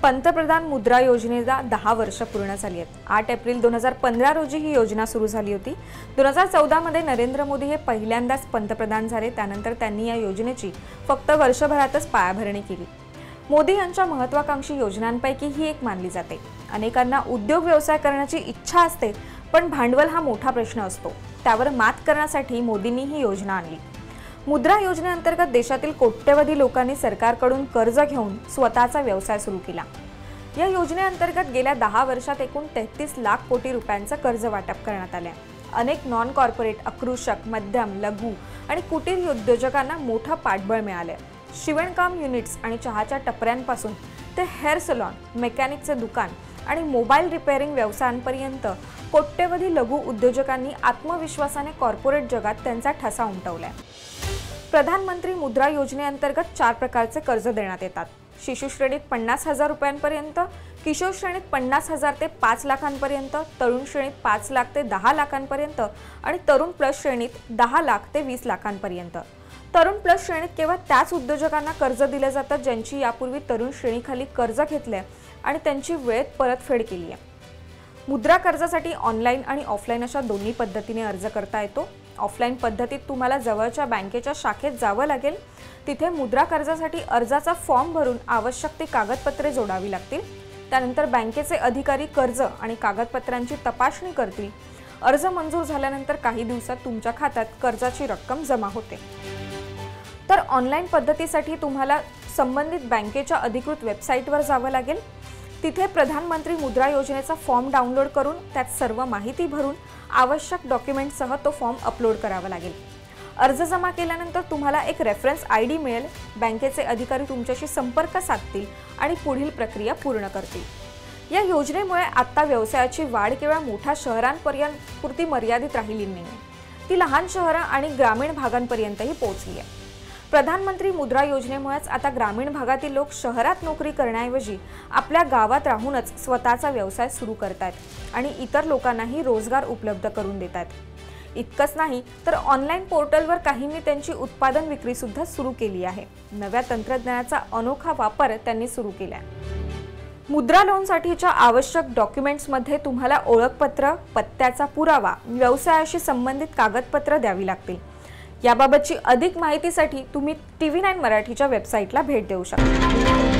पंतप्रधान मुद्रा योजनेला 10 वर्ष पूर्ण झाली आहेत। 8 एप्रिल 2015 रोजी ही योजना सुरू झाली होती। 2014 मध्ये नरेंद्र मोदी हे पहिल्यांदाच पंतप्रधान झाले। त्यानंतर त्यांनी या योजनेची फक्त वर्षभरातच पायाभरणी केली। मोदी यांच्या महत्त्वाकांक्षी योजनांपैकी ही एक मानली जाते। अनेकांना उद्योग व्यवसाय करण्याची इच्छा असते, पण भांडवल हा मोठा प्रश्न असतो। त्यावर मात करण्यासाठी मोदींनी ही योजना आणली। मुद्रा योजनेअंतर्गत देशातील कोट्यवधी लोकांनी सरकारकडून कर्ज घेऊन स्वतःचा व्यवसाय सुरू केला। या योजनेअंतर्गत गेल्या 10 वर्षात एकूण 33 लाख कोटी रुपयांचे कर्ज वाटप करण्यात आले। अनेक नॉन कॉर्पोरेट, अकृषक, मध्यम, लघु आणि कुटीर उद्योजकांना मोठा पाठबळ मिळाले। शिवणकाम युनिट्स आणि चहाच्या टपऱ्यांपासून ते हेअर सलॉन, मेकॅनिकचे दुकान आणि मोबाईल रिपेअरिंग व्यवसायांपर्यंत कोट्यवधी लघु उद्योजकांनी आत्मविश्वासाने कॉर्पोरेट जगात त्यांचा ठसा उमटवलाय। प्रधानमंत्री मुद्रा योजनेअंतर्गत 4 प्रकारचे कर्ज देण्यात येतात। शिशु श्रेणीत 50,000 रुपयांपर्यंत, किशोर श्रेणीत 50,000 ते 5 लाखांपर्यंत, तरुण श्रेणीत 5 लाख ते 10 लाखांपर्यंत आणि तरुण प्लस श्रेणीत 10 लाख ते 20 लाखांपर्यंत। तरुण प्लस श्रेणीत केवळ त्याच उद्योजकांना कर्ज दिले जातात ज्यांची यापूर्वी तरुण श्रेणीखाली कर्ज घेतले आणि त्यांची वेळेत परतफेड केली आहे। मुद्रा कर्जासाठी ऑनलाईन आणि ऑफलाईन अशा दोन्ही पद्धतीने अर्ज करता येतो। ऑफलाईन पद्धतीत तुम्हाला जवळच्या बँकेच्या शाखेत जावं लागेल। तिथे मुद्रा कर्जासाठी अर्जाचा फॉर्म भरून आवश्यक ती कागदपत्रे जोडावी लागतील। त्यानंतर बँकेचे अधिकारी कर्ज आणि कागदपत्रांची तपासणी करतील। अर्ज मंजूर झाल्यानंतर काही दिवसात तुमच्या खात्यात कर्जाची रक्कम जमा होते। तर ऑनलाईन पद्धतीसाठी तुम्हाला संबंधित बँकेच्या अधिकृत वेबसाईटवर जावं लागेल। तिथे प्रधानमंत्री मुद्रा योजनेचा फॉर्म डाउनलोड करून त्यात सर्व माहिती भरून आवश्यक डॉक्युमेंटसह तो फॉर्म अपलोड करावा लागेल। अर्ज जमा केल्यानंतर तुम्हाला एक रेफरन्स आयडी मिळेल। बँकेचे अधिकारी तुमच्याशी संपर्क साधतील आणि पुढील प्रक्रिया पूर्ण करतील। या योजनेमुळे आता व्यवसायाची वाढ केवळ मोठ्या शहरांपर्यंत मर्यादित राहिली नाही, ती लहान शहरं आणि ग्रामीण भागांपर्यंतही पोहोचली आहे। प्रधानमंत्री मुद्रा योजनेमुळेच आता ग्रामीण भागातील लोक शहरात नोकरी करण्याऐवजी आपल्या गावात राहूनच स्वतःचा व्यवसाय सुरू करतात आणि इतर लोकांनाही रोजगार उपलब्ध करून देतात। इतकंच नाही तर ऑनलाईन पोर्टलवर काहींनी त्यांची उत्पादन विक्री सुद्धा सुरू केली आहे। नव्या तंत्रज्ञानाचा अनोखा वापर त्यांनी सुरू केलाय। मुद्रा लोनसाठीच्या आवश्यक डॉक्युमेंट्समध्ये तुम्हाला ओळखपत्र, पत्त्याचा पुरावा, व्यवसायाशी संबंधित कागदपत्र द्यावी लागतील। याबाबतची अधिक माहितीसाठी तुम्ही TV9 मराठीच्या वेबसाईटला भेट देऊ शकता।